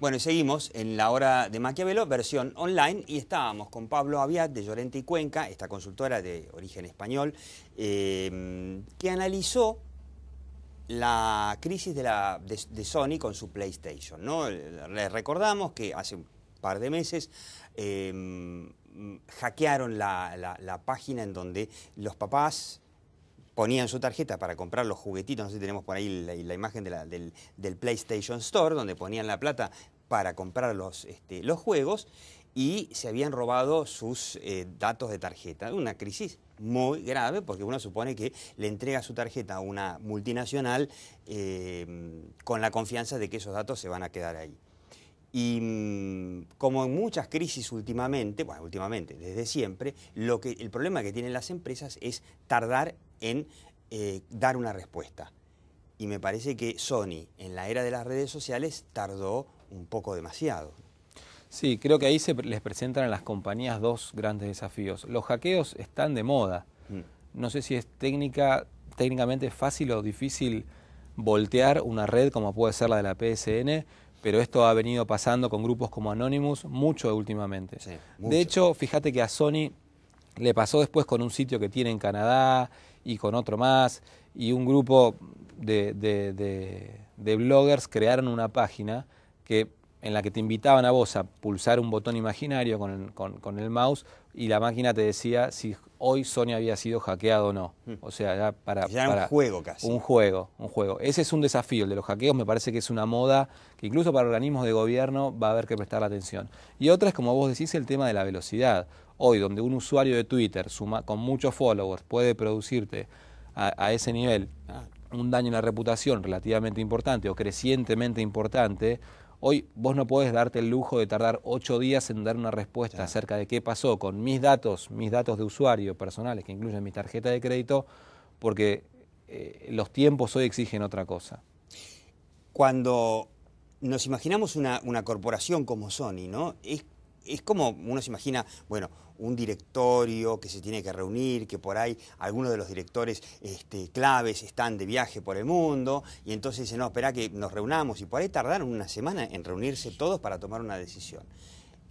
Bueno, y seguimos en la hora de Maquiavelo, versión online, y estábamos con Pablo Aviat de Llorente y Cuenca, esta consultora de origen español, que analizó la crisis de Sony con su PlayStation, ¿no? Les recordamos que hace un par de meses hackearon la página en donde los papás ponían su tarjeta para comprar los juguetitos, no sé si tenemos por ahí la imagen del PlayStation Store, donde ponían la plata para comprar los juegos, y se habían robado sus datos de tarjeta. Una crisis muy grave, porque uno supone que le entrega su tarjeta a una multinacional con la confianza de que esos datos se van a quedar ahí. Y como en muchas crisis últimamente, desde siempre, el problema que tienen las empresas es tardar en dar una respuesta. Y me parece que Sony, en la era de las redes sociales, tardó un poco demasiado. Sí, creo que ahí les presentan a las compañías dos grandes desafíos. Los hackeos están de moda. No sé si es técnicamente fácil o difícil voltear una red como puede ser la de la PSN, pero esto ha venido pasando con grupos como Anonymous mucho últimamente. Sí, mucho. De hecho, fíjate que a Sony le pasó después con un sitio que tiene en Canadá y con otro más, y un grupo de bloggers crearon una página en la que te invitaban a vos a pulsar un botón imaginario con el mouse, y la máquina te decía si hoy Sony había sido hackeado o no. O sea, ya era un juego casi. Un juego. Ese es un desafío, el de los hackeos. Me parece que es una moda que incluso para organismos de gobierno va a haber que prestar atención. Y otra es, como vos decís, el tema de la velocidad. Hoy, donde un usuario de Twitter con muchos followers puede producirte a ese nivel un daño en la reputación relativamente importante o crecientemente importante, hoy vos no podés darte el lujo de tardar 8 días en dar una respuesta acerca de qué pasó con mis datos de usuario personales, que incluyen mi tarjeta de crédito, porque los tiempos hoy exigen otra cosa. Cuando nos imaginamos una corporación como Sony, ¿no? Es como uno se imagina, bueno, un directorio que se tiene que reunir, que por ahí algunos de los directores claves están de viaje por el mundo, y entonces dicen, no, espera que nos reunamos, y por ahí tardaron una semana en reunirse todos para tomar una decisión.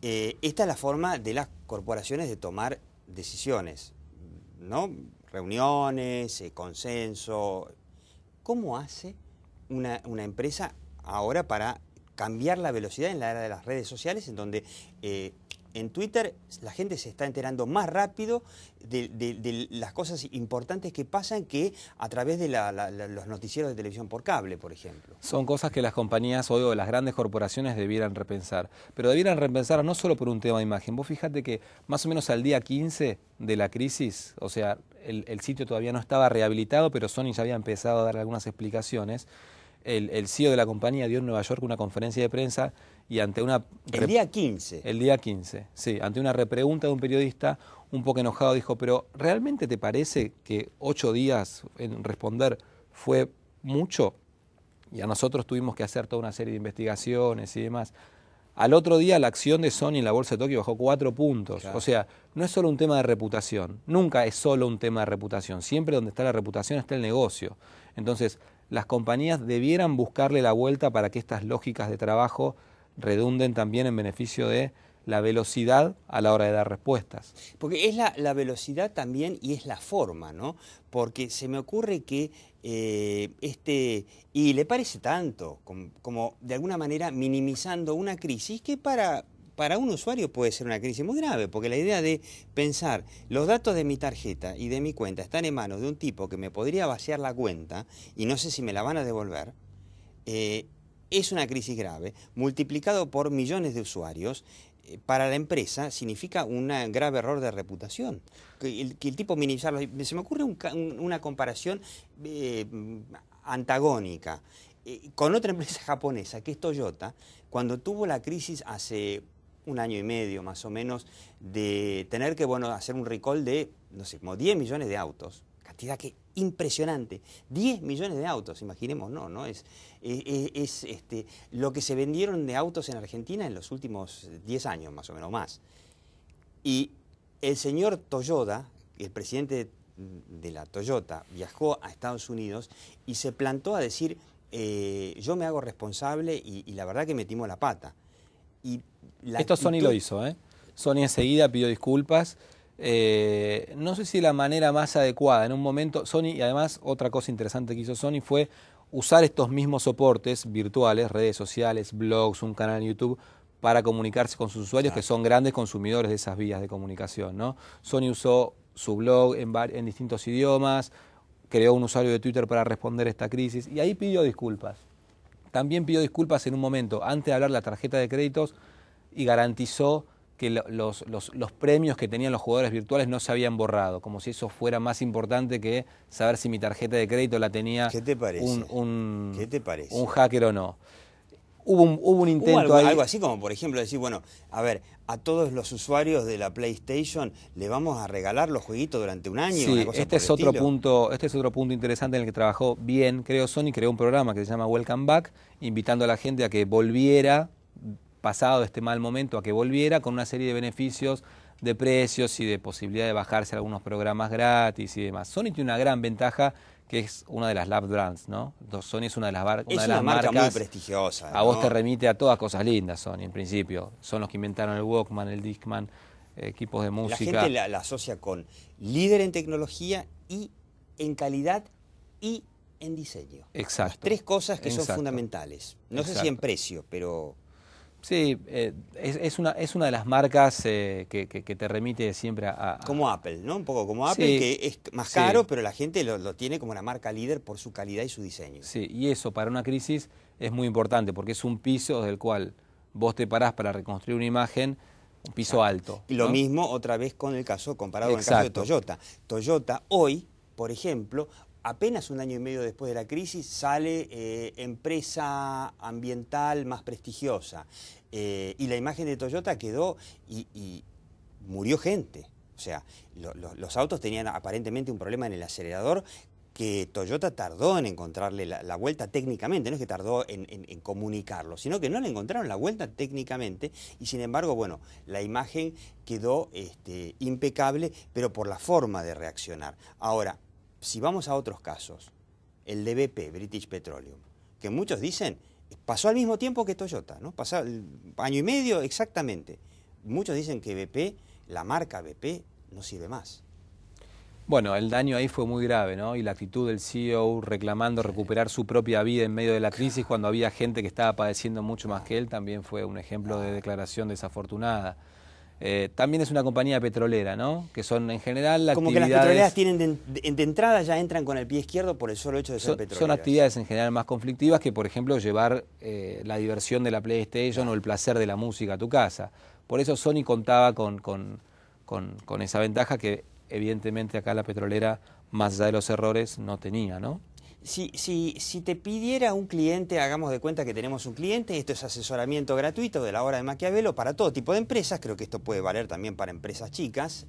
Esta es la forma de las corporaciones de tomar decisiones, ¿no? Reuniones, consenso. ¿Cómo hace una empresa ahora para cambiar la velocidad en la era de las redes sociales, en donde en Twitter la gente se está enterando más rápido de las cosas importantes que pasan que a través de los noticieros de televisión por cable, por ejemplo? Son cosas que las compañías o las grandes corporaciones debieran repensar. Pero debieran repensar no solo por un tema de imagen. Vos fíjate que más o menos al día 15 de la crisis, o sea, el sitio todavía no estaba rehabilitado, pero Sony ya había empezado a dar algunas explicaciones. El CEO de la compañía dio en Nueva York una conferencia de prensa y ante una... ¿El día 15? El día 15, sí. Ante una repregunta de un periodista, un poco enojado, dijo, pero ¿realmente te parece que 8 días en responder fue mucho? Y a nosotros tuvimos que hacer toda una serie de investigaciones y demás. Al otro día la acción de Sony en la Bolsa de Tokio bajó 4 puntos. Claro. O sea, no es solo un tema de reputación. Nunca es solo un tema de reputación. Siempre donde está la reputación está el negocio. Entonces, las compañías debieran buscarle la vuelta para que estas lógicas de trabajo redunden también en beneficio de la velocidad a la hora de dar respuestas. Porque es la velocidad también y es la forma, ¿no? Porque se me ocurre que y le parece tanto, como de alguna manera minimizando una crisis que para un usuario puede ser una crisis muy grave, porque la idea de pensar los datos de mi tarjeta y de mi cuenta están en manos de un tipo que me podría vaciar la cuenta y no sé si me la van a devolver, es una crisis grave, multiplicado por millones de usuarios. Para la empresa significa un grave error de reputación. Que el tipo minimizarlo. Se me ocurre una comparación antagónica con otra empresa japonesa, que es Toyota, cuando tuvo la crisis hace 1 año y medio más o menos, de tener que hacer un recall de, no sé, como 10 millones de autos. Cantidad que impresionante. 10 millones de autos, imaginemos, ¿no? Es lo que se vendieron de autos en Argentina en los últimos 10 años, más o menos, más. Y el señor Toyoda, el presidente de la Toyota, viajó a Estados Unidos y se plantó a decir, yo me hago responsable y la verdad que metimos la pata. Y esto Sony lo hizo, ¿eh? Sony enseguida pidió disculpas. No sé si la manera más adecuada. En un momento, Sony, y además otra cosa interesante que hizo Sony fue usar estos mismos soportes virtuales, redes sociales, blogs, un canal en YouTube, para comunicarse con sus usuarios, que son grandes consumidores de esas vías de comunicación, ¿no? Sony usó su blog en distintos idiomas, creó un usuario de Twitter para responder a esta crisis, y ahí pidió disculpas. También pidió disculpas en un momento, antes de hablar de la tarjeta de créditos, y garantizó que los premios que tenían los jugadores virtuales no se habían borrado, como si eso fuera más importante que saber si mi tarjeta de crédito la tenía ¿Qué te parece? ¿Qué te parece? Un hacker o no. Hubo un intento algo así como, por ejemplo, decir, bueno, a ver, a todos los usuarios de la PlayStation le vamos a regalar los jueguitos durante un año. Sí, una cosa este por es el otro estilo. punto, este es otro punto interesante en el que trabajó bien, creo Sony, creó un programa que se llama Welcome Back, invitando a la gente a que volviera, pasado este mal momento, a que volviera con una serie de beneficios, de precios y de posibilidad de bajarse algunos programas gratis y demás. Sony tiene una gran ventaja, que es una de las lab brands, ¿no? Sony es una de las, una marca muy prestigiosa, ¿no? A vos te remite a todas cosas lindas, Sony, en principio. Son los que inventaron el Walkman, el Discman, equipos de música. La gente la asocia con líder en tecnología y en calidad y en diseño. Exacto. Las tres cosas que son fundamentales. No sé si en precio, pero... Sí, es una de las marcas que te remite siempre a... Como Apple, ¿no? Un poco como Apple, que es más caro, pero la gente lo tiene como una marca líder por su calidad y su diseño. Sí, y eso para una crisis es muy importante, porque es un piso del cual vos te parás para reconstruir una imagen, un piso alto, ¿no? Y lo mismo otra vez con el caso, comparado con el caso de Toyota. Toyota hoy, por ejemplo, apenas un año y medio después de la crisis, sale empresa ambiental más prestigiosa. Y la imagen de Toyota quedó y murió gente. O sea, los autos tenían aparentemente un problema en el acelerador que Toyota tardó en encontrarle la vuelta técnicamente, no es que tardó en comunicarlo, sino que no le encontraron la vuelta técnicamente y sin embargo, bueno, la imagen quedó impecable, pero por la forma de reaccionar. Ahora, si vamos a otros casos, el de BP, British Petroleum, que muchos dicen, pasó al mismo tiempo que Toyota, ¿no? Pasó año y medio exactamente. Muchos dicen que BP, la marca BP, no sirve más. Bueno, el daño ahí fue muy grave, ¿no? Y la actitud del CEO reclamando recuperar su propia vida en medio de la crisis cuando había gente que estaba padeciendo mucho más que él, también fue un ejemplo de declaración desafortunada. También es una compañía petrolera, ¿no? Que son en general como actividades... que las petroleras tienen de entrada ya entran con el pie izquierdo por el solo hecho de ser petroleras. Son actividades en general más conflictivas que, por ejemplo, llevar la diversión de la PlayStation o el placer de la música a tu casa. Por eso Sony contaba con esa ventaja que evidentemente acá la petrolera, más allá de los errores, no tenía, ¿no? Si te pidiera un cliente, hagamos de cuenta que tenemos un cliente, esto es asesoramiento gratuito de la hora de Maquiavelo para todo tipo de empresas, creo que esto puede valer también para empresas chicas,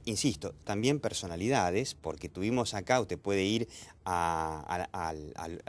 insisto, también personalidades, porque tuvimos acá, usted puede ir a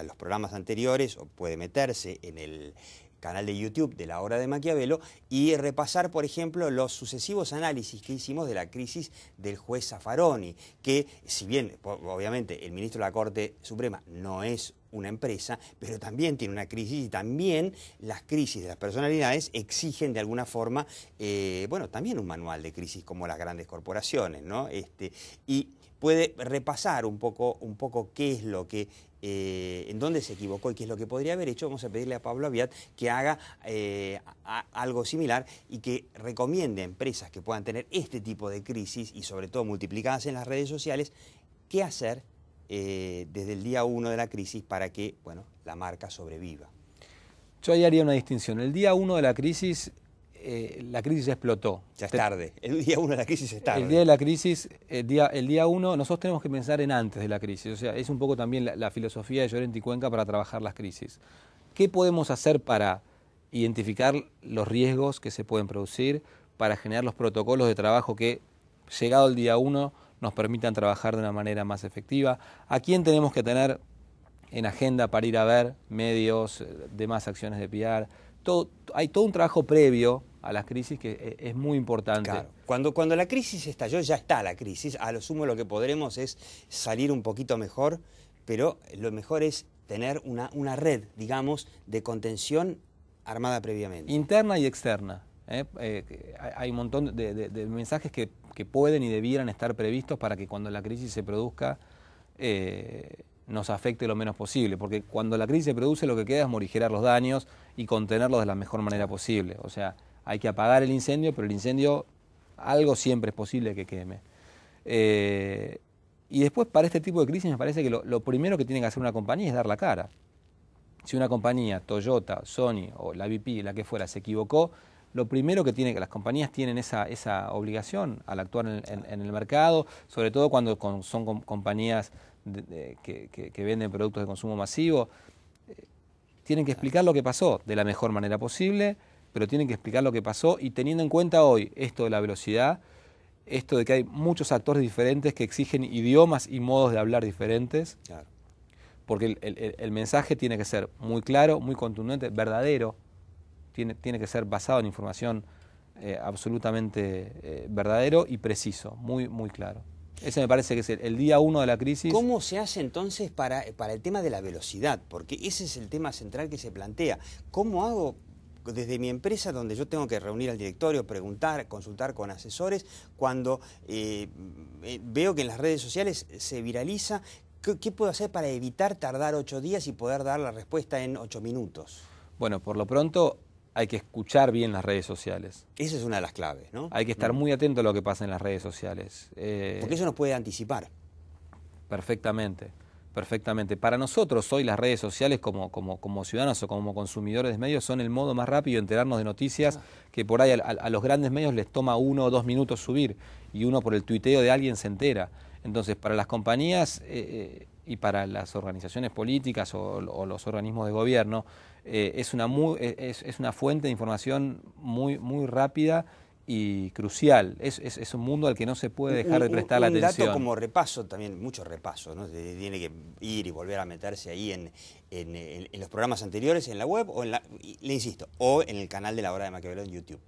los programas anteriores o puede meterse en el canal de YouTube de la hora de Maquiavelo y repasar, por ejemplo, los sucesivos análisis que hicimos de la crisis del juez Zaffaroni, que si bien, obviamente, el ministro de la Corte Suprema no es una empresa, pero también tiene una crisis y también las crisis de las personalidades exigen de alguna forma, bueno, también un manual de crisis como las grandes corporaciones, ¿no? Y puede repasar un poco qué es lo que en dónde se equivocó y qué es lo que podría haber hecho. Vamos a pedirle a Pablo Aviat que haga algo similar y que recomiende a empresas que puedan tener este tipo de crisis y sobre todo multiplicadas en las redes sociales, qué hacer desde el día 1 de la crisis para que, bueno, la marca sobreviva. Yo ahí haría una distinción. El día 1 de la crisis explotó. Ya es tarde. El día 1 de la crisis es tarde. El día de la crisis, el día 1, nosotros tenemos que pensar en antes de la crisis. O sea, es un poco también la filosofía de Llorente y Cuenca para trabajar las crisis. ¿Qué podemos hacer para identificar los riesgos que se pueden producir, para generar los protocolos de trabajo que, llegado el día 1, nos permitan trabajar de una manera más efectiva? ¿A quién tenemos que tener en agenda para ir a ver medios, demás acciones de PR? Hay todo un trabajo previo a las crisis que es muy importante. Claro. Cuando la crisis estalló, ya está la crisis. A lo sumo lo que podremos es salir un poquito mejor, pero lo mejor es tener una red, digamos, de contención armada previamente. Interna y externa. Hay un montón de mensajes que pueden y debieran estar previstos para que cuando la crisis se produzca nos afecte lo menos posible, porque cuando la crisis se produce lo que queda es morigerar los daños y contenerlos de la mejor manera posible. O sea, hay que apagar el incendio, pero el incendio, algo siempre es posible que queme. Y después, para este tipo de crisis, me parece que lo primero que tiene que hacer una compañía es dar la cara. Si una compañía, Toyota, Sony o la BP, la que fuera, se equivocó, lo primero que las compañías tienen esa obligación al actuar en el mercado, sobre todo cuando son compañías que venden productos de consumo masivo, tienen que explicar lo que pasó de la mejor manera posible, pero tienen que explicar lo que pasó y teniendo en cuenta hoy esto de la velocidad, esto de que hay muchos actores diferentes que exigen idiomas y modos de hablar diferentes, claro. Porque el mensaje tiene que ser muy claro, muy contundente, verdadero, tiene que ser basado en información absolutamente verdadero y preciso, muy, muy claro. Ese me parece que es el día 1 de la crisis. ¿Cómo se hace entonces para el tema de la velocidad? Porque ese es el tema central que se plantea. ¿Cómo hago desde mi empresa, donde yo tengo que reunir al directorio, preguntar, consultar con asesores, cuando veo que en las redes sociales se viraliza? ¿Qué puedo hacer para evitar tardar 8 días y poder dar la respuesta en 8 minutos? Bueno, por lo pronto hay que escuchar bien las redes sociales. Esa es una de las claves, ¿no? Hay que estar muy atento a lo que pasa en las redes sociales. Porque eso nos puede anticipar. Perfectamente, perfectamente. Para nosotros hoy las redes sociales como ciudadanos o como consumidores de medios son el modo más rápido de enterarnos de noticias que por ahí a los grandes medios les toma 1 o 2 minutos subir y uno por el tuiteo de alguien se entera. Entonces, para las compañías y para las organizaciones políticas o los organismos de gobierno, es una fuente de información muy, muy rápida y crucial. Es un mundo al que no se puede dejar de prestar la atención. Un dato como repaso, también mucho repaso, ¿no? Tiene que ir y volver a meterse ahí en los programas anteriores, en la web, o le insisto, o en el canal de La Hora de Maquiavelo en YouTube.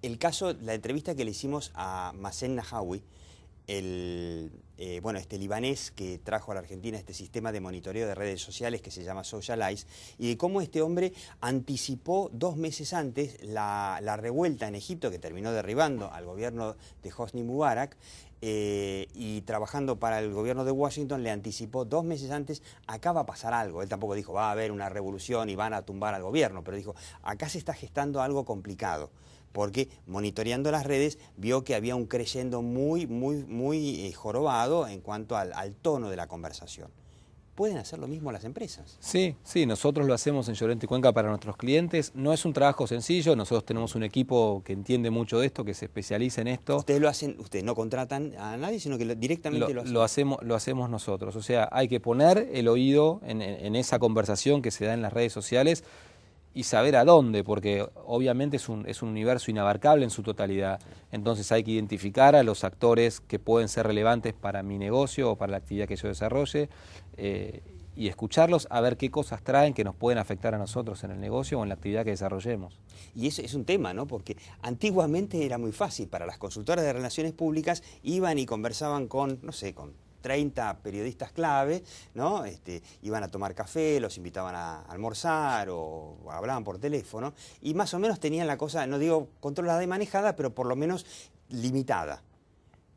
El caso, la entrevista que le hicimos a Mazen Nahawi, este libanés que trajo a la Argentina este sistema de monitoreo de redes sociales que se llama Socialize, y de cómo este hombre anticipó 2 meses antes la revuelta en Egipto que terminó derribando al gobierno de Hosni Mubarak, y trabajando para el gobierno de Washington le anticipó 2 meses antes: acá va a pasar algo. Él tampoco dijo va a haber una revolución y van a tumbar al gobierno, pero dijo acá se está gestando algo complicado, porque monitoreando las redes vio que había un creyendo muy jorobado en cuanto al tono de la conversación. ¿Pueden hacer lo mismo las empresas? Sí, nosotros lo hacemos en Llorente y Cuenca para nuestros clientes. No es un trabajo sencillo, nosotros tenemos un equipo que entiende mucho de esto, que se especializa en esto. Ustedes lo hacen, ustedes no contratan a nadie, sino que directamente lo hacemos nosotros. O sea, hay que poner el oído en esa conversación que se da en las redes sociales y saber a dónde, porque obviamente es un universo inabarcable en su totalidad. Entonces hay que identificar a los actores que pueden ser relevantes para mi negocio o para la actividad que yo desarrolle y escucharlos a ver qué cosas traen que nos pueden afectar a nosotros en el negocio o en la actividad que desarrollemos. Y eso es un tema, ¿no? Porque antiguamente era muy fácil para las consultoras de relaciones públicas, iban y conversaban con, no sé, con 30 periodistas clave, ¿no? Iban a tomar café, los invitaban a almorzar o hablaban por teléfono y más o menos tenían la cosa, no digo controlada y manejada, pero por lo menos limitada.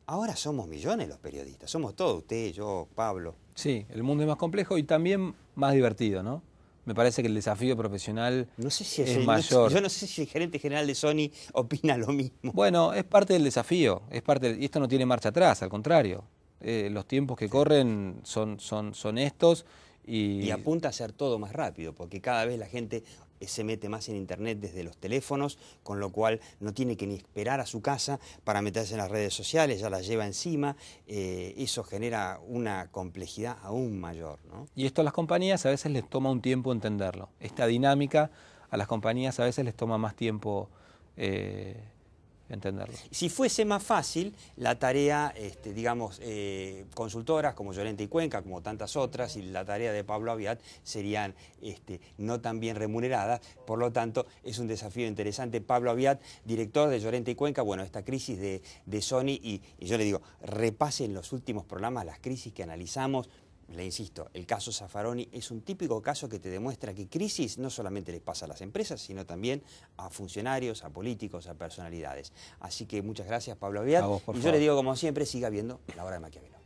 Ahora somos millones los periodistas, somos todos, usted, yo, Pablo. Sí, el mundo es más complejo y también más divertido, ¿no? Me parece que el desafío profesional es mayor. Yo no sé si el gerente general de Sony opina lo mismo. Bueno, es parte del desafío, y esto no tiene marcha atrás, al contrario. Los tiempos que corren son estos y apunta a hacer todo más rápido, porque cada vez la gente se mete más en internet desde los teléfonos, con lo cual no tiene que ni esperar a su casa para meterse en las redes sociales, ya las lleva encima. Eso genera una complejidad aún mayor, ¿no? Y esto a las compañías a veces les toma un tiempo entenderlo. Esta dinámica a las compañías a veces les toma más tiempo entenderlo. Si fuese más fácil, la tarea, digamos, consultoras como Llorente y Cuenca, como tantas otras, y la tarea de Pablo Aviat serían no tan bien remuneradas, por lo tanto es un desafío interesante. Pablo Aviat, director de Llorente y Cuenca, bueno, esta crisis de Sony, y yo le digo, repasen los últimos programas, las crisis que analizamos, le insisto, el caso Zaffaroni es un típico caso que te demuestra que crisis no solamente les pasa a las empresas, sino también a funcionarios, a políticos, a personalidades. Así que muchas gracias, Pablo Aviat. A vos, por y yo favor. le digo, como siempre, siga viendo La Hora de Maquiavelo.